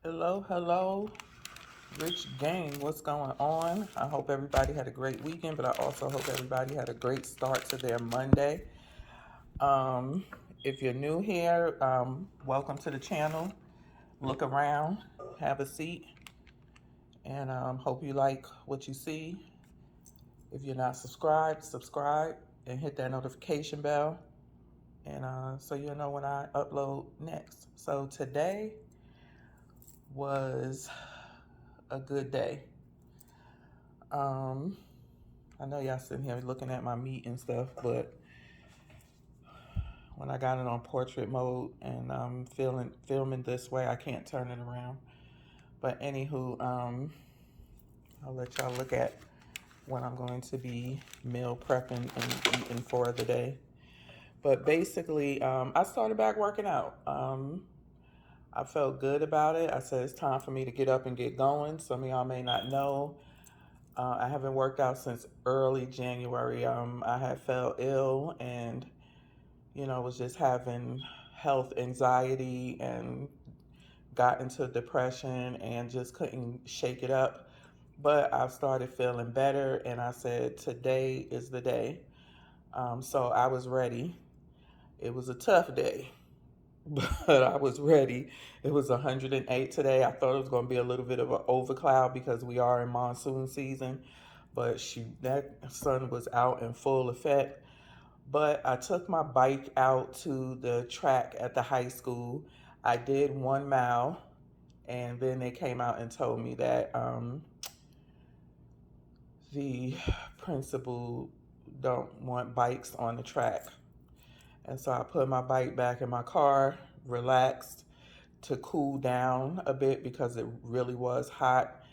Hello, hello, Rich Gang. What's going on? I hope everybody had a great weekend, but I also hope everybody had a great start to their Monday. Um, if you're new here, welcome to the channel. Look around, have a seat, and hope you like what you see. If you're not subscribed, subscribe and hit that notification bell, and so you'll know when I upload next. So today was a good day. Um, I know y'all sitting here looking at my meat and stuff, but when I got it on portrait mode and filming this way, I can't turn it around. But anywho, I'll let y'all look at what I'm going to be meal prepping and eating for the day. But basically, I started back working out. I felt good about it. I said it's time for me to get up and get going. Some of y'all may not know. I haven't worked out since early January. I had fell ill and was just having health anxiety and got into depression and just couldn't shake it up. But I started feeling better, and I said, today is the day. So I was ready. It was a tough day, but I was ready. It was 108 today. I thought it was going to be a little bit of an overcloud because we are in monsoon season, but that sun was out in full effect. But I took my bike out to the track at the high school. I did 1 mile, and then they came out and told me that the principal don't want bikes on the track. And so I put my bike back in my car, relaxed to cool down a bit because it really was hot.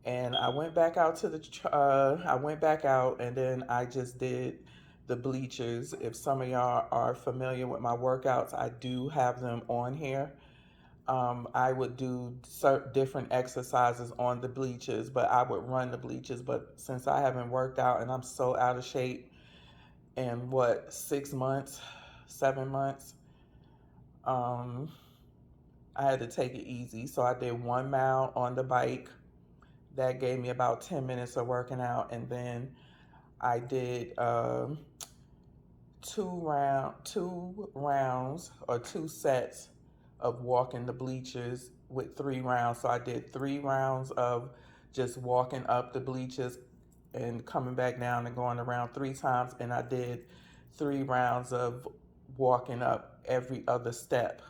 And I went back out to I went back out and then I just did the bleachers. If some of y'all are familiar with my workouts, I do have them on here. I would do certain different exercises on the bleachers, but I would run the bleachers. But since I haven't worked out and I'm so out of shape in 6 months, 7 months, um, I had to take it easy. So I did 1 mile on the bike. That gave me about 10 minutes of working out. And then I did two rounds or 2 sets of walking the bleachers with 3 rounds. So I did 3 rounds of just walking up the bleachers and coming back down and going around 3 times. And I did 3 rounds of walking up every other step.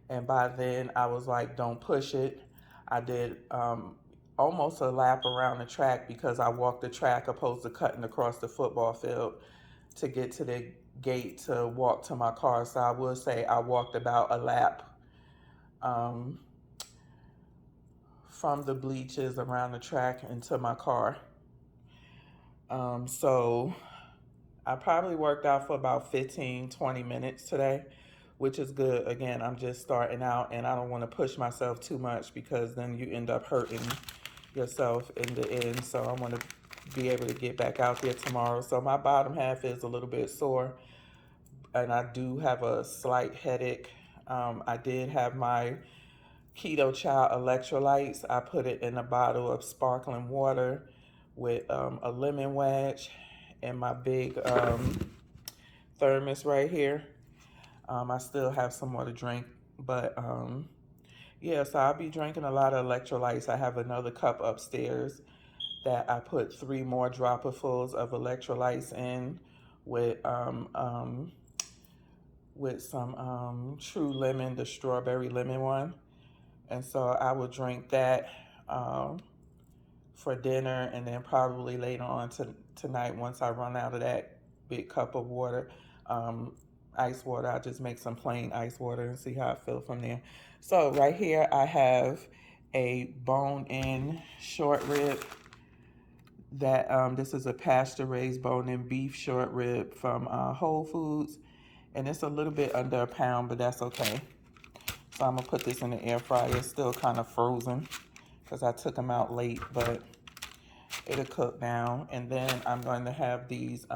And by then I was like, don't push it. I did almost a lap around the track because I walked the track opposed to cutting across the football field to get to the gate to walk to my car. So I will say I walked about a lap um, from the bleachers around the track into my car. So I probably worked out for about 15, 20 minutes today, which is good. Again, I'm just starting out and I don't want to push myself too much because then you end up hurting yourself in the end. So I want to be able to get back out there tomorrow. So my bottom half is a little bit sore and I do have a slight headache. I did have my Keto Child electrolytes. I put it in a bottle of sparkling water with a lemon wedge and my big thermos right here. I still have some more to drink, but yeah, so I'll be drinking a lot of electrolytes. I have another cup upstairs that I put 3 more dropperfuls of electrolytes in with some True Lemon, the strawberry lemon one. And so I will drink that um, for dinner, and then probably later on tonight, once I run out of that big cup of water, um, ice water, I'll just make some plain ice water and see how I feel from there. So right here I have a bone-in short rib that this is a pasture-raised bone-in beef short rib from Whole Foods, and it's a little bit under a pound, but that's okay. So I'm gonna put this in the air fryer. It's still kind of frozen because I took them out late, but it'll cook down. And then I'm going to have these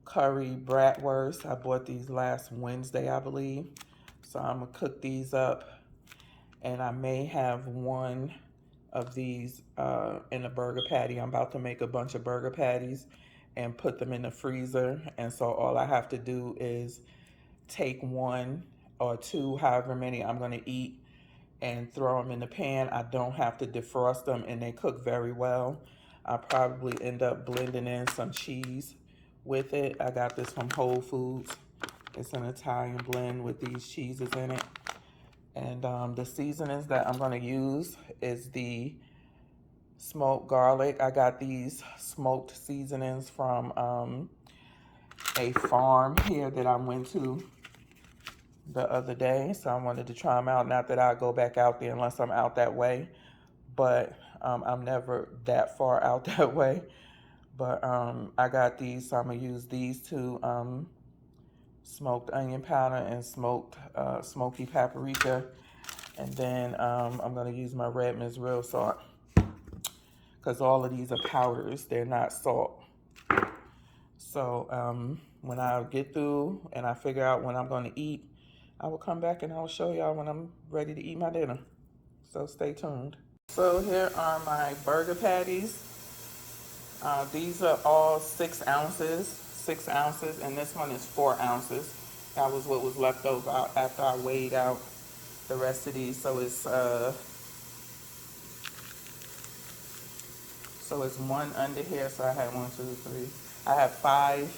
curry bratwurst. I bought these last Wednesday, I believe. So I'm gonna cook these up And I may have one of these in a burger patty. I'm about to make a bunch of burger patties and put them in the freezer. And so all I have to do is take one or two, however many I'm going to eat, and throw them in the pan. I don't have to defrost them, and they cook very well. I probably end up blending in some cheese with it. I got this from Whole Foods. It's an Italian blend with these cheeses in it. And the seasonings that I'm going to use is the smoked garlic. I got these smoked seasonings from a farm here that I went to the other day. So I wanted to try them out. Not that I go back out there unless I'm out that way, but I'm never that far out that way. But I got these, so I'm going to use these two, smoked onion powder and smoked smoky paprika. And then I'm going to use my red Miss real salt, because all of these are powders. They're not salt. So when I get through and I figure out when I'm going to eat, I will come back and I'll show y'all when I'm ready to eat my dinner. So stay tuned. So here are my burger patties. These are all 6 ounces, 6 ounces, and this one is 4 ounces. That was what was left over after I weighed out the rest of these. So it's one under here. So I had 1, 2, 3. I have 5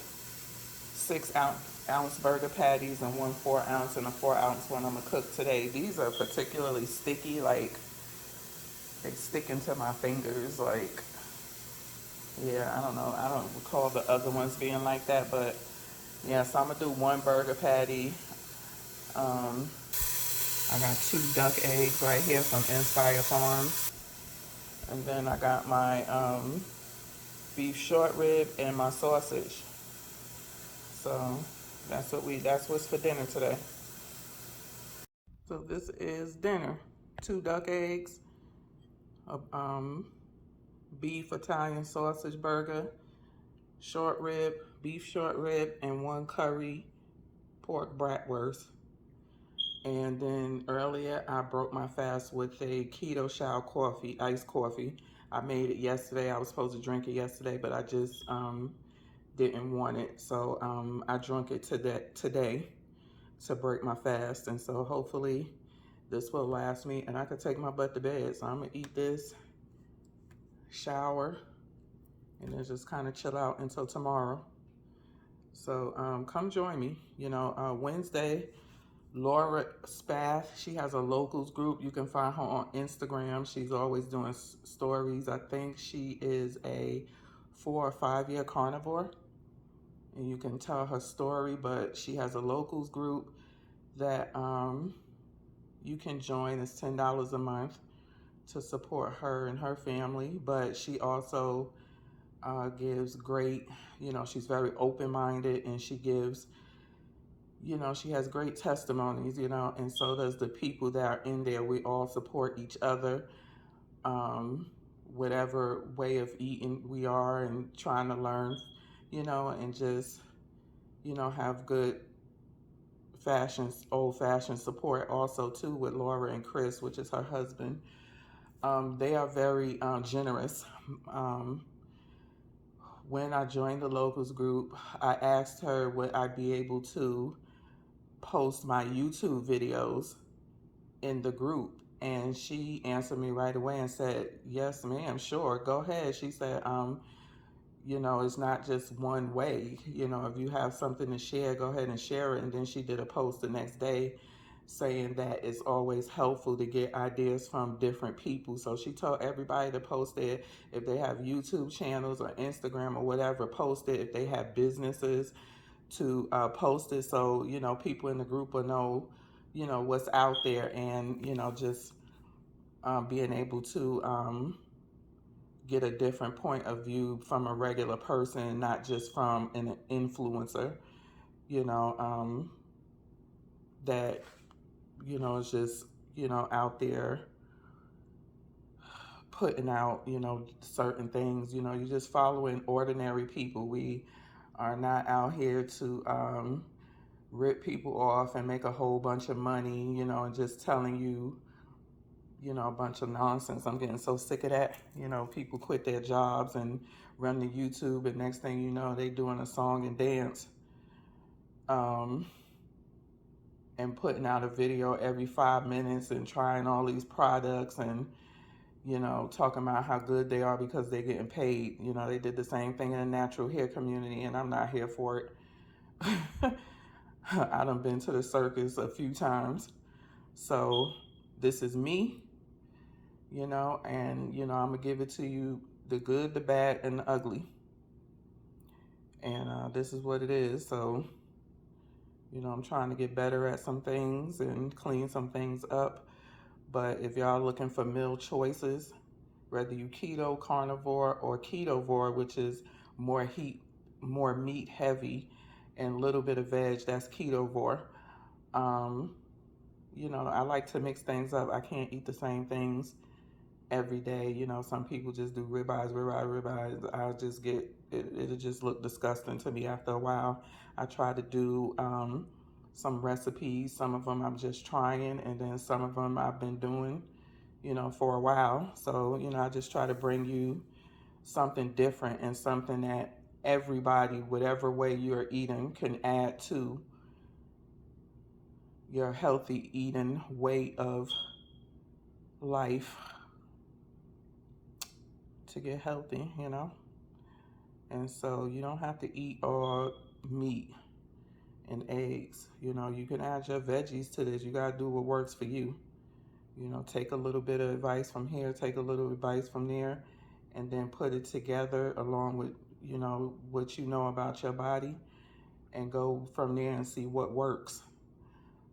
6-ounce burger patties and 1 4-ounce and a 4-ounce one I'm gonna cook today. These are particularly sticky, like they stick into my fingers. Like, yeah, I don't know. I don't recall the other ones being like that, but yeah. So I'm gonna do 1 burger patty. I got 2 duck eggs right here from Inspire Farms, and then I got my beef short rib and my sausage. So that's what's for dinner today. So this is dinner: 2 duck eggs, a beef Italian sausage burger, short rib, beef short rib, and 1 curry pork bratwurst. And then earlier I broke my fast with a keto shower coffee, iced coffee. I made it yesterday. I was supposed to drink it yesterday, but I just didn't want it. So I drank it today to break my fast. And so hopefully this will last me and I could take my butt to bed. So I'm gonna eat this, shower, and then just kind of chill out until tomorrow. So come join me. You know, Wednesday, Laura Spath, she has a locals group. You can find her on Instagram. She's always doing stories. I think she is a 4 or 5 year carnivore, and you can tell her story. But she has a locals group that you can join. It's $10 a month to support her and her family. But she also gives great, you know, she's very open-minded, and she gives, you know, she has great testimonies, you know, and so does the people that are in there. We all support each other, whatever way of eating we are, and trying to learn, you know, and just, you know, have good old-fashioned support also too with Laura and Chris, which is her husband. They are very generous. When I joined the locals group, I asked her would I be able to post my YouTube videos in the group, and she answered me right away and said, yes ma'am, sure, go ahead. She said, you know, it's not just one way. You know, if you have something to share, go ahead and share it. And then she did a post the next day saying that it's always helpful to get ideas from different people. So she told everybody to post it. If they have YouTube channels or Instagram or whatever, post it. If they have businesses, to post it, so, you know, people in the group will know, you know, what's out there, and, you know, just being able to get a different point of view from a regular person, not just from an influencer, you know, that, you know, is just, you know, out there putting out, you know, certain things. You know, you're just following ordinary people. We are not out here to rip people off and make a whole bunch of money, you know, and just telling you, you know, a bunch of nonsense. I'm getting so sick of that. You know, people quit their jobs and run to YouTube, and next thing you know, they doing a song and dance, um, and putting out a video every 5 minutes and trying all these products and, you know, talking about how good they are because they're getting paid. You know, they did the same thing in the natural hair community, and I'm not here for it. I done been to the circus a few times. So this is me, you know, and, you know, I'm going to give it to you the good, the bad, and the ugly. And this is what it is. So, you know, I'm trying to get better at some things and clean some things up. But if y'all looking for meal choices, whether you keto, carnivore, or ketovore, which is more meat heavy, and a little bit of veg, that's ketovore. You know, I like to mix things up. I can't eat the same things every day. You know, some people just do ribeyes. I'll just get it'll just look disgusting to me after a while. I try to do some recipes. Some of them I'm just trying, and then some of them I've been doing, you know, for a while. So, you know, I just try to bring you something different and something that everybody, whatever way you're eating, can add to your healthy eating way of life to get healthy, you know. And so you don't have to eat all meat and eggs. You know, you can add your veggies to this. You got to do what works for you. You know, take a little bit of advice from here, take a little advice from there, and then put it together along with, you know, what you know about your body, and go from there and see what works.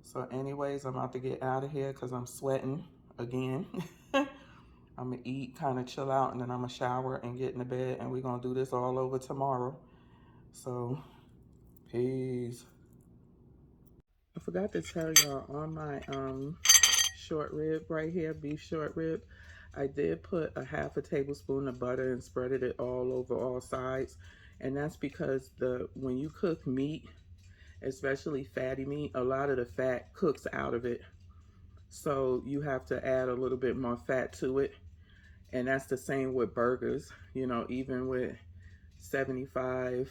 So anyways, I'm about to get out of here because I'm sweating again. I'm going to eat, kind of chill out, and then I'm going to shower and get in the bed, and we're going to do this all over tomorrow. So, peace. I forgot to tell y'all, on my short rib right here, beef short rib, I did put a half a tablespoon of butter and spreaded it all over all sides. And that's because when you cook meat, especially fatty meat, a lot of the fat cooks out of it. So you have to add a little bit more fat to it. And that's the same with burgers, you know, even with 75%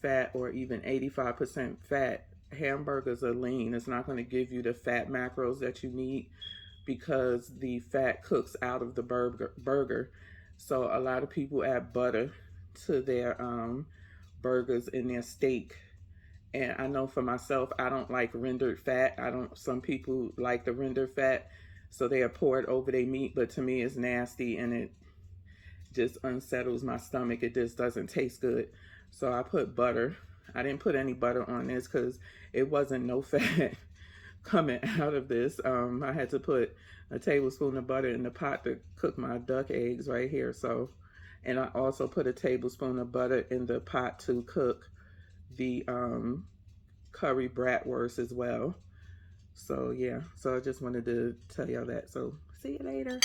fat or even 85% fat, hamburgers are lean. It's not going to give you the fat macros that you need because the fat cooks out of the burger. So a lot of people add butter to their burgers and their steak. And I know for myself, I don't like rendered fat. Some people like the rendered fat, so they pour it over their meat, but to me it's nasty and it just unsettles my stomach. It just doesn't taste good. So I put butter. I didn't put any butter on this because it wasn't no fat coming out of this. I had to put a tablespoon of butter in the pot to cook my duck eggs right here. So, and I also put a tablespoon of butter in the pot to cook the curry bratwurst as well. So yeah, so I just wanted to tell y'all that. So see you later.